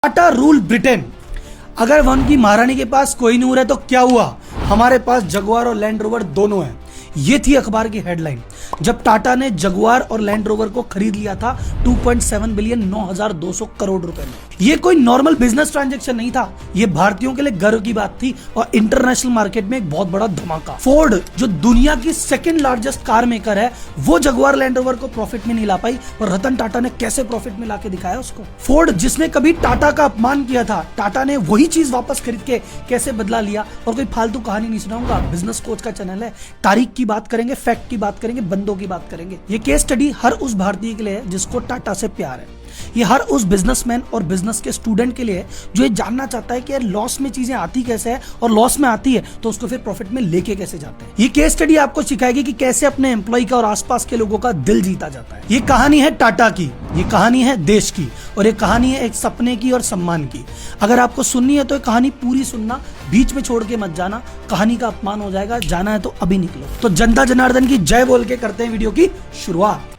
Tata rule Britain. अगर one की महारानी के पास कोहिनूर है तो क्या हुआ, हमारे पास जगुआर और लैंड रोवर दोनों हैं। ये थी अखबार की हेडलाइन जब टाटा ने जगुआर और लैंड रोवर को खरीद लिया था 2.7 बिलियन 9,200 करोड़ रुपए में। ये कोई नॉर्मल बिजनेस ट्रांजैक्शन नहीं था, ये भारतीयों के लिए गर्व की बात थी और इंटरनेशनल मार्केट में एक बहुत बड़ा धमाका। फोर्ड जो दुनिया की सेकंड लार्जेस्ट कार मेकर है, वो जगुआर लैंड रोवर को प्रॉफिट में नहीं ला पाई और रतन टाटा ने कैसे प्रॉफिट में लाके दिखाया उसको। फोर्ड जिसने कभी टाटा का अपमान किया था, टाटा ने वही चीज वापस खरीद के कैसे बदला लिया। और कोई फालतू कहानी नहीं सुनाऊंगा, बिजनेस कोच का चैनल है, तारीख की बात करेंगे, फैक्ट की बात करेंगे, बंदों की बात करेंगे। ये केस स्टडी हर उस भारतीय के लिए है जिसको टाटा से प्यार है। ये हर उस बिजनेसमैन और बिजनेस के स्टूडेंट के लिए है जो ये जानना चाहता है कि यार लॉस में चीजें आती कैसे है और लॉस में आती है तो उसको फिर प्रॉफिट में लेके कैसे जाते हैं। ये केस स्टडी आपको सिखाएगी कि कैसे अपने एम्प्लॉय का और आसपास के लोगों का दिल जीता जाता है। ये कहानी है टाटा की, ये कहानी है देश की और ये कहानी है एक सपने की और सम्मान की। अगर आपको सुननी है तो ये कहानी पूरी सुनना, बीच में छोड़ के मत जाना, कहानी का अपमान हो जाएगा। जाना है तो अभी निकलो। तो जनता जनार्दन की जय बोल के करते हैं वीडियो की शुरुआत।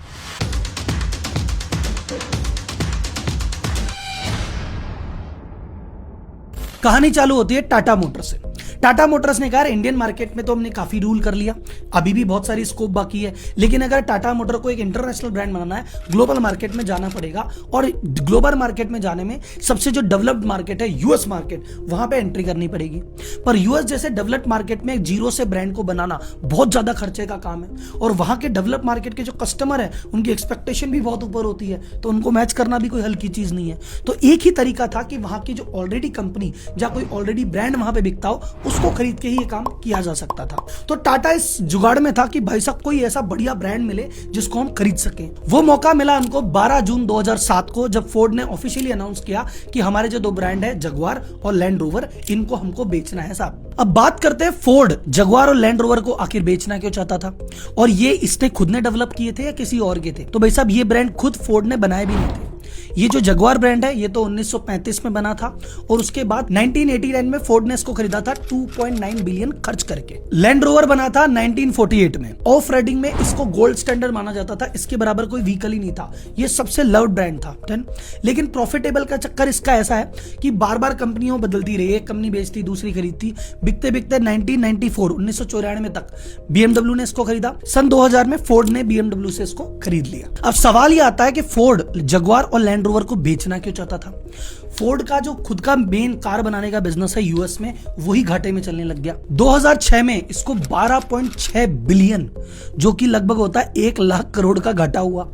कहानी चालू होती है टाटा मोटर्स से। टाटा मोटर्स ने कहा इंडियन मार्केट में तो हमने काफी रूल कर लिया, अभी भी बहुत सारी स्कोप बाकी है, लेकिन अगर टाटा मोटर को एक इंटरनेशनल ब्रांड बनाना है, ग्लोबल मार्केट में जाना पड़ेगा। और ग्लोबल मार्केट में जाने में सबसे जो डेवलप्ड मार्केट है यूएस मार्केट, वहां पे एंट्री करनी पड़ेगी। पर यूएस जैसे डेवलप्ड मार्केट में जीरो से ब्रांड को बनाना बहुत ज्यादा खर्चे का काम है और वहां के डेवलप्ड मार्केट के जो कस्टमर है उनकी एक्सपेक्टेशन भी बहुत ऊपर होती है, तो उनको मैच करना भी कोई हल्की चीज नहीं है। तो एक ही तरीका था कि वहां की जो ऑलरेडी कंपनी या कोई ऑलरेडी ब्रांड वहां पे बिकता हो उसको खरीद के ही ये काम किया जा सकता था। तो टाटा इस जुगाड़ में था कि भाई साहब कोई ऐसा बढ़िया ब्रांड मिले जिसको हम खरीद सकें। वो मौका मिला उनको 12 जून 2007 को जब फोर्ड ने ऑफिशियली अनाउंस किया कि हमारे जो दो ब्रांड है जगुआर और लैंड रोवर, इनको हमको बेचना है साहब। अब बात करते हैं फोर्ड जगुआर और लैंड रोवर को आखिर बेचना क्यों चाहता था और ये इसने खुद ने डेवलप किए थे या किसी और के थे। तो भाई साहब ये ब्रांड खुद फोर्ड ने बनाए भी नहीं थे। ये जो जगुआर ब्रांड है ये तो 1935 में बना था और उसके बाद 1989 में फोर्ड ने इसको खरीदा था 2.9 बिलियन खर्च करके। लैंड रोवर बना था 1948 में। ऑफ राइडिंग में इसको गोल्ड स्टैंडर्ड माना जाता था, इसके बराबर कोई व्हीकल ही नहीं था, ये सबसे लव्ड ब्रांड था। लेकिन प्रॉफिटेबल का चक्कर इसका ऐसा है कि बार बार कंपनियों बदलती रही, एक कंपनी बेचती दूसरी खरीदती, बिकते बिकते 1994 तक BMW ने इसको खरीदा। सन 2000 में फोर्ड ने BMW से इसको खरीद लिया। अब सवाल ये आता है कि फोर्ड जगुआर और लैंड रोवर को बेचना क्यों चाहता था। फोर्ड का जो खुद का मेन कार बनाने का बिजनेस है यूएस में, वही घाटे में चलने लग गया। 2006 में इसको 12.6 बिलियन जो कि लगभग होता है 1 लाख करोड़ का घाटा हुआ।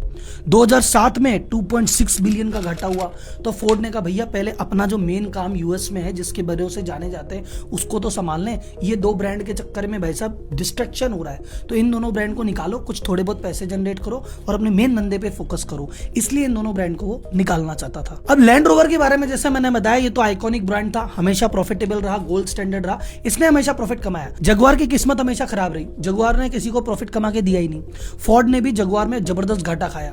2007 में 2.6 बिलियन का घाटा हुआ। तो फोर्ड ने कहा भैया पहले अपना जो मेन काम यूएस में है जिसके भरोसे जाने जाते हैं उसको तो संभाल लें, ये दो ब्रांड के चक्कर में भाई साहब डिस्ट्रैक्शन हो रहा है, तो इन दोनों ब्रांड को निकालो, कुछ थोड़े बहुत पैसे जनरेट करो और अपने मेन धंधे पे फोकस करो। इसलिए इन दोनों ब्रांड को वो निकालना चाहता था। अब लैंड रोवर के बारे में जैसे मैंने बताया, ये तो आइकॉनिक ब्रांड था, हमेशा प्रॉफिटेबल रहा, गोल्ड स्टैंडर्ड रहा, इसने हमेशा प्रॉफिट कमाया। जगुआर की किस्मत हमेशा खराब रही, जगुआर ने किसी को प्रॉफिट कमा के दिया ही नहीं। फोर्ड ने भी जगुआर में जबरदस्त घाटा खाया।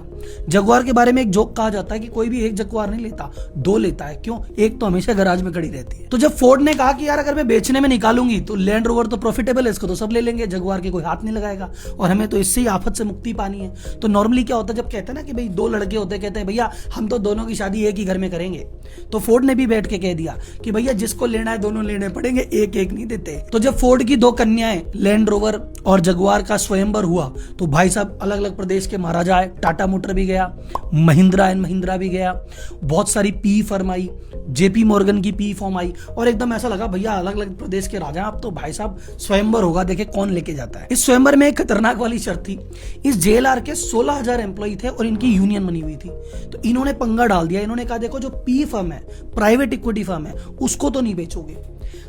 जगुआर के बारे में एक जोक कहा जाता है कि कोई भी एक जगुआर नहीं लेता, दो लेता है। क्यों? एक तो हमेशा गैराज में खड़ी रहती है। तो जब फोर्ड ने कहा कि यार अगर मैं बेचने में निकालूंगी तो लैंड रोवर तो प्रॉफिटेबल है, इसको तो सब ले लेंगे, जगुआर के कोई हाथ नहीं लगाएगा और हमें तो इससे ही आफत से मुक्ति पानी है। तो नॉर्मली क्या होता है जब कहते हैं ना कि भाई दो लड़के होते, कहते हैं भैया हम तो दोनों की शादी एक ही घर में करेंगे, तो फोर्ड ने भी बैठ के कह दिया कि भैया जिसको लेना है दोनों लेने पड़ेंगे, एक एक नहीं देते। तो जब फोर्ड की दो कन्याएं लैंड रोवर और जगुआर का स्वयंवर हुआ तो भाई साहब अलग अलग प्रदेश के महाराजा आए, टाटा मोटर भी गया, महिंद्रा एंड महिंद्रा भी गया, बहुत सारी P firm I, JP Morgan की पी फॉर्म आई और एकदम ऐसा लगा भैया अलग अलग प्रदेश के राजा, अब तो भाई साहब स्वयंवर होगा, देखे कौन लेके जाता है। इस स्वयंवर में एक खतरनाक वाली शर्त थी, इस जेएलआर के 16,000 एम्प्लॉय थे और इनकी यूनियन बनी हुई थी। तो इन्होंने पंगा डाल दिया, इन्होंने कहा देखो जो पी फर्म है, प्राइवेट इक्विटी फर्म है, उसको तो नहीं बेचोगे,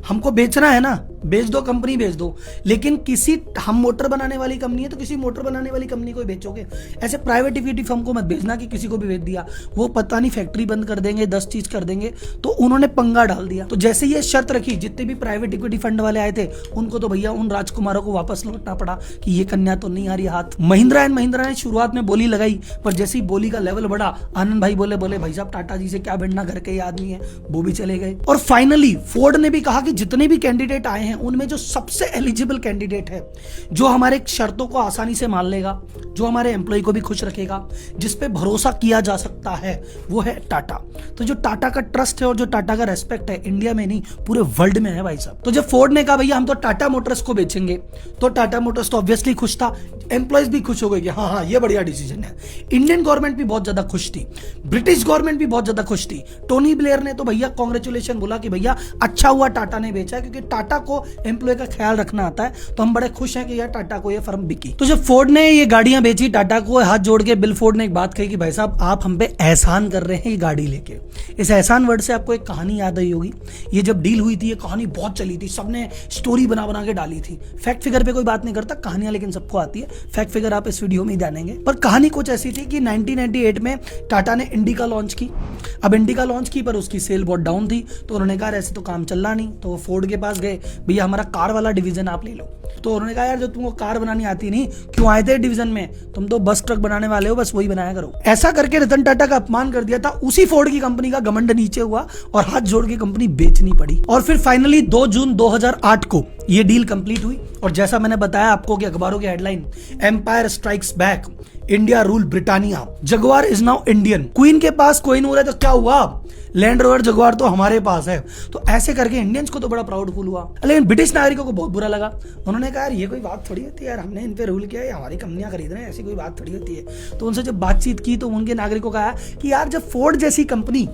हमको बेचना है ना, बेच दो, कंपनी बेच दो, लेकिन किसी हम मोटर बनाने वाली कंपनी है तो किसी मोटर बनाने वाली कंपनी को बेचोगे। ऐसे प्राइवेट इक्विटी फर्म को मत बेचना कि किसी को भी बेच दिया, वो पता नहीं फैक्ट्री बंद कर देंगे, 10 चीज कर देंगे। तो उन्होंने पंगा डाल दिया। तो जैसे ये शर्त रखी, जितने भी प्राइवेट इक्विटी फंड वाले आए थे उनको तो भैया उन राजकुमारों को वापस लौटना पड़ा कि ये कन्या तो नहीं आ रही हाथ। महिंद्रा एंड महिंद्रा ने शुरुआत में बोली लगाई, पर जैसे ही बोली का लेवल बढ़ा, आनंद भाई बोले भाई साहब टाटा जी से क्या भिड़ना, घर के ही आदमी है, वो भी चले गए। और फाइनली फोर्ड ने भी कहा कि जितने भी कैंडिडेट आए हैं उनमें जो सबसे एलिजिबल कैंडिडेट है, जो हमारे शर्तों को आसानी से मान लेगा, जो हमारे एम्प्लॉय को भी खुश रखेगा, जिस पे भरोसा किया जा सकता है, वो है टाटा। तो जो टाटा का ट्रस्ट है और जो टाटा का रेस्पेक्ट है, इंडिया में नहीं पूरे वर्ल्ड में है भाई साहब। तो जब फोर्ड ने कहा भैया हम तो टाटा मोटर्स को बेचेंगे, तो टाटा मोटर्स तो ऑब्वियसली खुश था, एम्प्लॉयज भी खुश हो गए कि हाँ ये बढ़िया डिसीजन है। इंडियन गवर्नमेंट भी बहुत ज्यादा खुश थी, ब्रिटिश गवर्नमेंट भी बहुत ज्यादा खुश थी। टोनी ब्लेयर ने तो भैया कांग्रेचुलेशन बोला कि भैया अच्छा हुआ टाटा ने बेचा, क्योंकि टाटा को एम्प्लॉय का ख्याल रखना आता है, तो हम बड़े खुश हैं कि यार टाटा को ये फर्म बिकी। तो जब फोर्ड ने ये गाड़ियां बेची टाटा को, हाथ जोड़ के बिल फोर्ड ने एक बात कही कि भाई साहब आप हम पे एहसान कर रहे हैं ये गाड़ी लेके। इस एहसान वर्ड से आपको एक कहानी याद आई होगी। ये जब डील हुई थी, ये कहानी बहुत चली थी, सबने स्टोरी बना बना के डाली थी। फैक्ट फिगर पे कोई बात नहीं करता, कहानियां लेकिन सबको आती है। फैक्ट फिगर आप इस वीडियो में ही जानेंगे। पर कहानी कुछ ऐसी थी कि 1998 में टाटा ने इंडिका लॉन्च की। अब इंडिका लॉन्च की पर उसकी सेल बहुत डाउन थी, तो उन्होंने कहा ऐसे तो काम चल रहा नहीं। तो वो फोर्ड के पास गए, भैया हमारा कार वाला डिवीजन आप ले लो। तो उन्होंने कहा यार जो तुमको कार बनानी आती नहीं, क्यों आए थे डिवीजन में, तुम तो बस ट्रक बनाने वाले हो, बस वही बनाया करो। ऐसा करके रतन टाटा का अपमान कर दिया था। उसी फोर्ड की कंपनी का घमंड नीचे हुआ और हाथ जोड़ के कंपनी बेचनी पड़ी। और फिर फाइनली 2 जून 2008 को ये डील कंप्लीट हुई। और जैसा मैंने बताया आपको कि अखबारों की headline, empire strikes back, India rule Britannia, Jaguar is now Indian. Queen के पास कोहिनूर है तो क्या हुआ, लैंड रोवर जगुआर तो हमारे पास है। तो ऐसे करके इंडियंस को तो बड़ा प्राउड फील हुआ, लेकिन ब्रिटिश नागरिकों को बहुत बुरा लगा। उन्होंने कहा यार ये कोई बात थोड़ी होती है यार, हमने इन पे रूल किया है, हमारी कंपनियां खरीद रहे हैं, ऐसी कोई बात थोड़ी होती है। तो उनसे जब बातचीत की तो उनके नागरिकों का कि यार जब फोर्ड जैसी कंपनी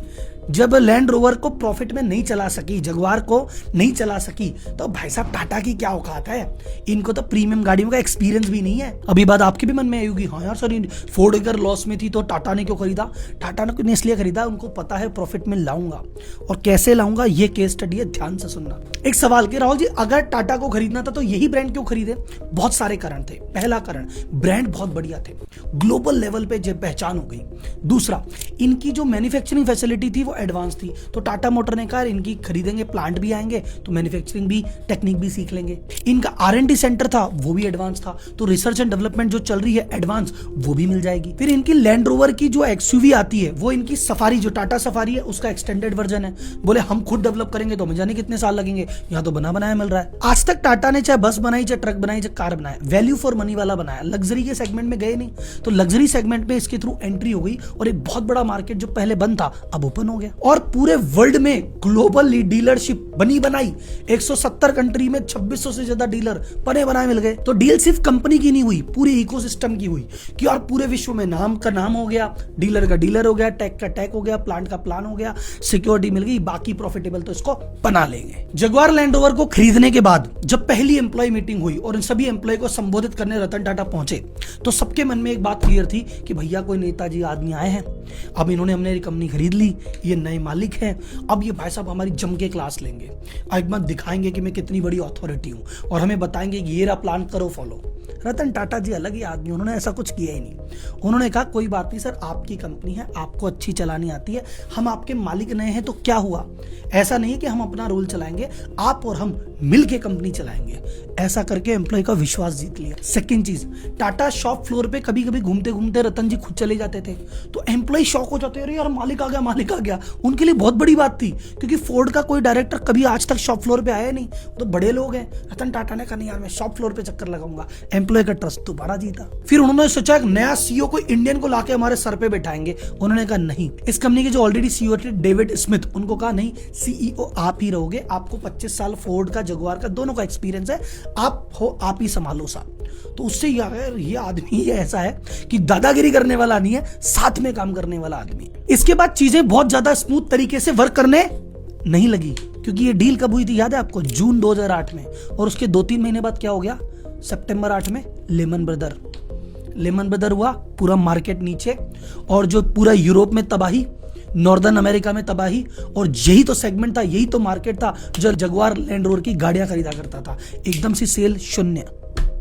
जब लैंड रोवर को प्रॉफिट में नहीं चला सकी, जगुआर को नहीं चला सकी, तो भाई साहब टाटा की क्या औकात है। इनको तो प्रीमियम गाड़ियों का एक्सपीरियंस भी नहीं है। अभी बात आपके भी मन में आई होगी, हाँ यार सर फोर्ड अगर लॉस में थी तो टाटा ने क्यों खरीदा। टाटा ने इसलिए खरीदा, उनको पता है प्रॉफिट में लाऊंगा और कैसे लाऊंगा, ये केस स्टडी है, ध्यान से सुनना। एक सवाल कि राहुल जी अगर टाटा को खरीदना था तो यही ब्रांड क्यों खरीदे। बहुत सारे कारण थे। पहला कारण, ब्रांड बहुत बढ़िया थे, ग्लोबल लेवल पे जब पहचान हो गई। दूसरा, इनकी जो मैन्युफैक्चरिंग फैसिलिटी थी वो एडवांस थी, तो टाटा मोटर ने कहा इनकी खरीदेंगे, प्लांट भी आएंगे तो मैन्युफैक्चरिंग भी, टेक्निक भी सीख लेंगे। इनका R&D सेंटर था वो भी एडवांस था, तो रिसर्च एंड डेवलपमेंट जो चल रही है एडवांस, वो भी मिल जाएगी। फिर इनकी लैंड रोवर की जो XUV आती है, वो इनकी सफारी जो टाटा सफारी है उसका एक्सटेंडेड वर्जन है। बोले हम खुद डेवलप करेंगे तो हमें जाने कितने साल लगेंगे, यहाँ तो बना बनाया मिल रहा है। आज तक टाटा ने चाहे बस बनाई, चाहे ट्रक बनाई, चाहे कार बनाया, वैल्यू फॉर मनी वाला बनाया, लग्जरी के सेगमेंट में गए नहीं। तो लग्जरी सेगमेंट में इसके थ्रू एंट्री हो गई और एक बहुत बड़ा मार्केट जो पहले बंद था अब ओपन हो गया। और पूरे वर्ल्ड में ग्लोबल डीलरशिप बनी बनाई, 170 कंट्री में 2600 से ज्यादा डीलर बने बनाए मिल गए। तो डील सिर्फ कंपनी की नहीं हुई, पूरे इकोसिस्टम की हुई कि और पूरे विश्व में नाम का नाम हो गया, डीलर का डीलर हो गया, टेक का टेक हो गया, प्लांट का प्लान हो गया, सिक्योरिटी मिल गई, बाकी प्रॉफिटेबल तो इसको बना लेंगे। जगुआर लैंड रोवर को खरीदने के बाद जब पहली एम्प्लॉय मीटिंग हुई और इन सभी एम्प्लॉय को संबोधित करने रतन टाटा पहुंचे, तो सबके मन में एक बात क्लियर थी कि भैया कोई नेताजी आदमी आए हैं, अब इन्होंने हमने कंपनी खरीद ली, ये नए मालिक हैं, अब ये भाई साहब हमारी जम के क्लास लेंगे, एक बार दिखाएंगे कि मैं कितनी बड़ी अथॉरिटी हूं और हमें बताएंगे कि ये रहा प्लान, करो फॉलो। रतन टाटा जी अलग ही आदमी, उन्होंने ऐसा कुछ किया ही नहीं। उन्होंने कहा कोई बात नहीं सर, आपकी कंपनी है, आपको अच्छी चलानी आती है, हम आपके मालिक नए हैं तो क्या हुआ। ऐसा नहीं कि हम अपना रोल चलाएंगे, आप और हम मिल के कंपनी चलाएंगे। ऐसा करके एम्प्लॉय का विश्वास जीत लिया। सेकंड चीज, टाटा शॉप फ्लोर पे कभी कभी घूमते घूमते रतन जी खुद चले जाते थे, तो एम्प्लॉय शॉक हो जाते, अरे यार मालिक आ गया, मालिक आ गया। उनके लिए बहुत बड़ी बात थी, क्योंकि फोर्ड का कोई डायरेक्टर कभी आज तक शॉप फ्लोर पे आया नहीं, तो बड़े लोग हैं। रतन टाटा ने कहा नहीं यार मैं शॉप फ्लोर पे चक्कर लगाऊंगा, एम्प्लॉय का ट्रस्ट दोबारा जीता। फिर उन्होंने सोचा एक नया CEO को इंडियन को लाके हमारे सर पे बैठाएंगे। उन्होंने कहा नहीं, इस कंपनी के जो ऑलरेडी CEO थे डेविड स्मिथ, उनको कहा नहीं CEO आप ही रहोगे, आपको 25 साल फोर्ड का जगुआर का दोनों का एक्सपीरियंस है, आप हो, आप ही संभालो साहब। तो उससे ये आदमी ऐसा है कि दादागिरी करने वाला नहीं है, साथ में काम करने वाला आदमी है। इसके बाद चीजें बहुत ज्यादा स्मूथ तरीके से वर्क करने नहीं लगी, क्योंकि ये डील कब हुई थी याद है आपको, जून 2008 में। और उसके 2-3 महीने बाद क्या हो गया, सितंबर 8 में लेमन ब्रदर हुआ, पूरा मार्केट नीचे, और जो पूरा यूरोप में तबाही, नॉर्दर्न अमेरिका में तबाही। और यही तो सेगमेंट था, यही तो मार्केट था जो जगुआर लैंड रोवर की गाड़ियां खरीदा करता था। एकदम से सेल शून्य।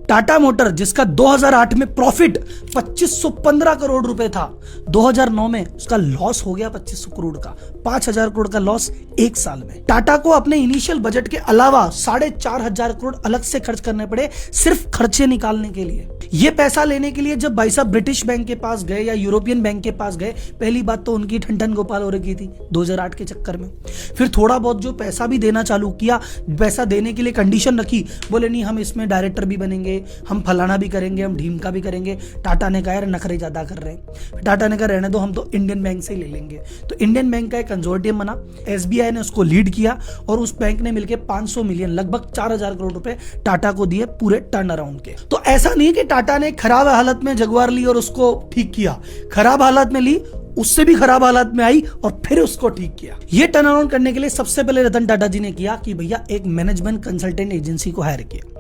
टाटा मोटर जिसका 2008 में प्रॉफिट 2515 करोड़ रुपए था, 2009 में उसका लॉस हो गया 2500 करोड़ का। 5,000 करोड़ का लॉस एक साल में। टाटा को अपने इनिशियल बजट के अलावा 4,500 करोड़ अलग से खर्च करने पड़े सिर्फ खर्चे निकालने के लिए। ये पैसा लेने के लिए जब भाई साहब ब्रिटिश बैंक के पास गए या यूरोपियन बैंक के पास गए, पहली बात तो उनकी ठंडन गोपाल हो रखी थी 2008 के चक्कर में। फिर थोड़ा बहुत जो पैसा भी देना चालू किया, पैसा देने के लिए कंडीशन रखी, बोले नहीं हम इसमें डायरेक्टर भी बनेंगे, हम फलाना भी करेंगे, हम ढीमका भी करेंगे। टाटा ने कहा यार नखरे ज्यादा कर रहे हैं। टाटा ने कहा रहने दो, हम तो इंडियन बैंक से ही ले लेंगे। तो इंडियन बैंक का एक कंसोर्टियम बना, एसबीआई ने उसको लीड किया और उस बैंक ने मिलकर 500 मिलियन लगभग 4,000 करोड़ रुपए टाटा को दिए पूरे टर्न अराउंड के। तो ऐसा नहीं कि टाटा ने खराब हालत में जगुआर ली और उसको ठीक किया, खराब हालत में ली, उससे भी खराब हालत में आई और फिर उसको ठीक किया। ये टर्न अराउंड करने के लिए सबसे पहले रतन टाटा जी ने किया कि भैया एक मैनेजमेंट कंसल्टेंट एजेंसी को हायर किया।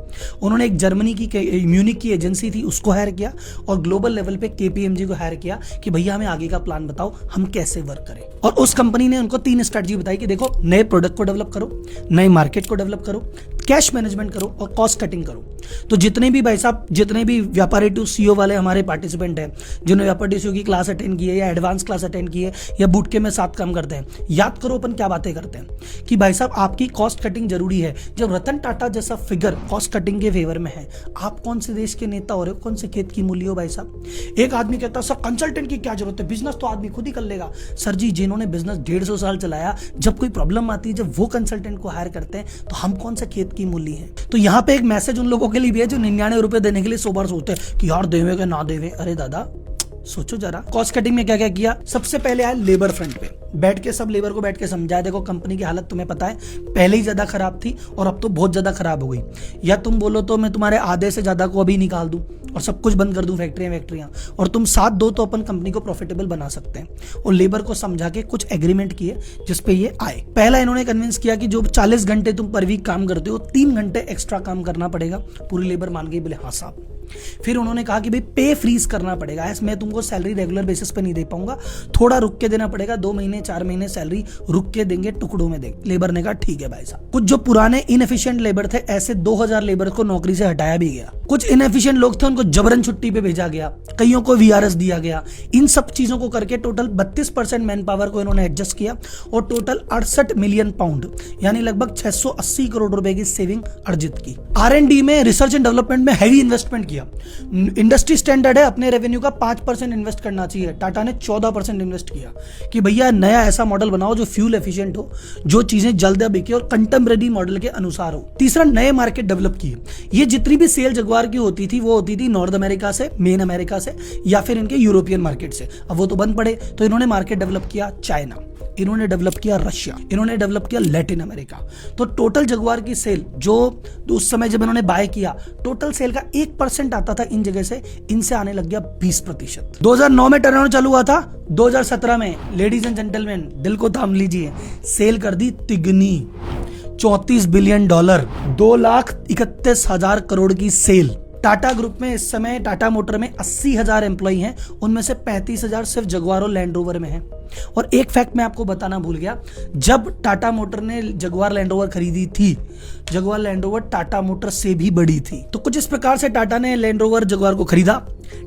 उन्होंने एक जर्मनी की म्यूनिक की एजेंसी थी उसको हायर किया और ग्लोबल लेवल पे केपीएमजी को हायर किया कि भैया हमें आगे का प्लान बताओ, हम कैसे वर्क करें। और उस कंपनी ने उनको 3 स्ट्रेटजी बताई कि देखो नए प्रोडक्ट को डेवलप करो, नए मार्केट को डेवलप करो, कैश मैनेजमेंट करो और कॉस्ट कटिंग करो। तो जितने भी भाई साहब, जितने भी व्यापारी टू सीओ वाले हमारे पार्टिसिपेंट हैं, जिन्होंने व्यापारी सीओ की क्लास अटेंड की है या एडवांस क्लास अटेंड की है या बूट के में साथ काम करते हैं, याद करो अपन क्या बातें करते हैं कि भाई साहब आपकी कॉस्ट कटिंग जरूरी है। जब रतन टाटा जैसा फिगर कॉस्ट कटिंग के फेवर में है, आप कौन से देश के नेता हो रहे हो, कौन से खेत की मूल्य हो भाई साहब। एक आदमी कहता है सर कंसल्टेंट की क्या जरूरत है, बिजनेस तो आदमी खुद ही कर लेगा। सर जी जिन्होंने बिजनेस 150 साल चलाया, जब कोई प्रॉब्लम आती है, जब वो कंसल्टेंट को हायर करते हैं तो हम कौन सा खेत की मूल्य है। तो यहाँ पे एक मैसेज उन लोगों के लिए भी है जो 99 रुपए देने के लिए 100 बार सोचते हैं कि यार देवे के ना देवे। अरे दादा सोचो जरा, कॉस्ट कटिंग में क्या क्या किया। सबसे पहले आया लेबर फ्रंट पे, बैठ के सब लेबर को बैठ के समझाया, देखो कंपनी की हालत तुम्हें पता है पहले ही ज्यादा खराब थी और अब तो बहुत ज्यादा खराब हो गई। या तुम बोलो तो मैं तुम्हारे आधे से ज्यादा को अभी निकाल दूं और सब कुछ बंद कर दूं, फैक्ट्रियां, और तुम साथ दो तो अपन कंपनी को प्रॉफिटेबल बना सकते हैं। और लेबर को समझा के कुछ एग्रीमेंट किए जिसपे ये आए। पहला इन्होंने कन्विंस किया कि जो 40 घंटे तुम पर वीक काम करते हो, 3 घंटे एक्स्ट्रा काम करना पड़ेगा। पूरी लेबर मान गई, बोले हाँ साहब। फिर उन्होंने कहा कि भाई पे फ्रीज करना पड़ेगा, ऐसे मैं तुमको सैलरी रेगुलर बेसिस पे नहीं दे पाऊंगा, थोड़ा रुक के देना पड़ेगा, 2 महीने 4 महीने सैलरी रुक के देंगे, टुकड़ों में देंगे। लेबर ने कहा ठीक है भाई साहब। कुछ जो पुराने इनएफिशिएंट लेबर थे, ऐसे 2000 लेबर को नौकरी से हटाया भी गया। कुछ इनएफिशिएंट लोग थे उनको जबरन छुट्टी पे भेजा गया, कईयों को वीआरएस दिया गया। इन सब चीजों को करके टोटल 32% मैन पावर को इन्होंने एडजस्ट किया और टोटल 68 मिलियन पाउंड यानी लगभग 680 करोड़ रुपए की सेविंग अर्जित की। R&D में, रिसर्च एंड डेवलपमेंट में हैवी इन्वेस्टमेंट किया। इंडस्ट्री स्टैंडर्ड है अपने रेवेन्यू का 5% इन्वेस्ट करना चाहिए, टाटा ने 14% इन्वेस्ट किया कि भैया नया ऐसा मॉडल बनाओ जो फ्यूल एफिशिएंट हो, जो चीजें जल्द बिके और कंटेम्परेरी मॉडल के अनुसार हो। तीसरा, नए मार्केट डेवलप किए। ये जितनी भी सेल जगुआर की होती थी वो होती थी नॉर्थ अमेरिका से, मेन अमेरिका से या फिर इनके यूरोपियन मार्केट से। अब वो तो बंद पड़े, तो इन्होंने मार्केट डेवलप किया चाइना, इन्होंने डेवलप किया रशिया, इन्होंने डेवलप किया लैटिन अमेरिका। तो टोटल जगुआर की सेल जो उस समय जब इन्होंने बाय किया, टोटल सेल का 1% आता था इन जगह से, इनसे आने लग गया 20%। 2009 में टर्नओवर चालू हुआ था, 2017 में लेडीज एंड जेंटलमैन दिल को थाम लीजिए, सेल कर दी तिगनी, $34 बिलियन, 2,31,000 करोड़ की सेल। टाटा ग्रुप में इस समय टाटा मोटर में 80,000 एम्प्लॉई हैं, उनमें से 35,000 सिर्फ जगुआर और लैंड रोवर में हैं। और एक फैक्ट मैं आपको बताना भूल गया, जब टाटा मोटर ने जगुआर लैंड रोवर खरीदी थी, Jaguar land rover Tata motor से भी बड़ी थी। तो कुछ इस प्रकार से टाटा ने लैंड रोवर जगुआर को खरीदा,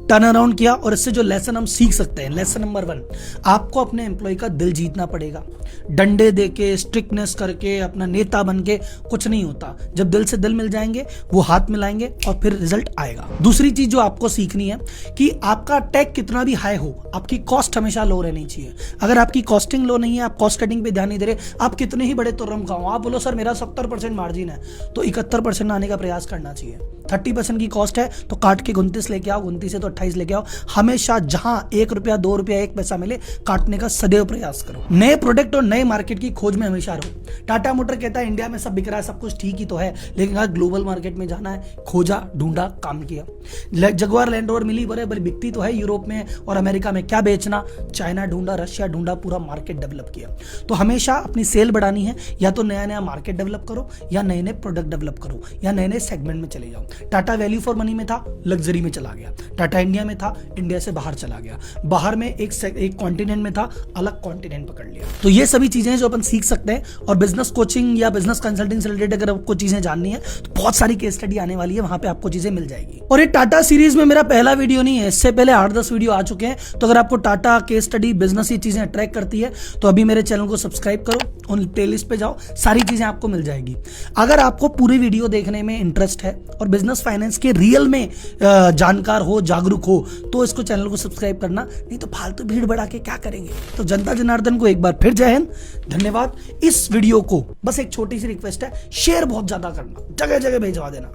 टर्न अराउंड किया। और इससे जो लेसन हम सीख सकते हैं, लेसन नंबर 1, आपको अपने एम्प्लॉय का दिल जीतना पड़ेगा। डंडे देके, स्ट्रिक्टनेस करके, अपना नेता बन के कुछ नहीं होता। जब दिल से दिल मिल जाएंगे, वो हाथ मिलाएंगे और फिर रिजल्ट आएगा। दूसरी चीज जो आपको सीखनी है कि आपका टैग कितना भी हाई हो, आपकी कॉस्ट हमेशा लो रहनी चाहिए। अगर आपकी कॉस्टिंग लो नहीं है, आप कॉस्ट कटिंग पे ध्यान नहीं दे रहे, आप कितने ही बड़े तुर्रम खाओ, आप बोलो सर मेरा 70% मार्जिन है, तो 71% आने का प्रयास करना चाहिए। 30% की कॉस्ट है तो काट के 29 लेके आओ, 29 से तो 28 लेके आओ। हमेशा जहां 1 रुपया 2 रुपया 1 पैसा मिले, काटने का सदैव प्रयास करो। नए प्रोडक्ट और नए मार्केट की खोज में हमेशा रहो। टाटा मोटर कहता है इंडिया में सब बिक रहा है, सब कुछ ठीक ही तो है, लेकिन अगर ग्लोबल मार्केट में जाना है, खोजा, ढूंढा, काम किया। जगुआर लैंड रोवर मिली, बड़े बिकती तो है यूरोप में और अमेरिका में, क्या बेचना, चाइना ढूंढा, रशिया ढूंढा, पूरा मार्केट डेवलप किया। तो हमेशा अपनी सेल बढ़ानी है, या तो नया नया मार्केट डेवलप करो, या नए नए प्रोडक्ट डेवलप करो, या नए नए सेगमेंट में चले जाओ। टाटा वैल्यू फॉर मनी में था, लग्जरी में चला गया। टाटा इंडिया में था, इंडिया से बाहर चला गया। बाहर में एक कॉन्टिनेंट में था, अलग कॉन्टिनेंट पकड़ लिया। तो ये सभी चीजें जो अपन सीख सकते हैं। और बिजनेस कोचिंग या बिजनेस कंसल्टिंग से रिलेटेड अगर आपको चीजें जाननी है तो बहुत सारी केस स्टडी आने वाली है, वहां पे आपको चीजें मिल जाएगी। और ये टाटा सीरीज में मेरा पहला वीडियो नहीं है, इससे पहले 8-10 वीडियो आ चुके हैं। तो अगर आपको टाटा केस स्टडी बिजनेस ये चीजें अट्रैक्ट करती है तो अभी मेरे चैनल को सब्सक्राइब करो, उन प्लेलिस्ट पे जाओ, सारी चीजें आपको मिल जाएगी। अगर आपको पूरी वीडियो देखने में इंटरेस्ट है और बिजनेस फाइनेंस के रियल में जानकार हो, जागरूक हो, तो इसको चैनल को सब्सक्राइब करना, नहीं तो फालतू भीड़ बढ़ा के क्या करेंगे। तो जनता जनार्दन को एक बार फिर जय हिंद, धन्यवाद। इस वीडियो को बस एक छोटी सी रिक्वेस्ट है, शेयर बहुत ज्यादा करना, जगह जगह भेजवा देना।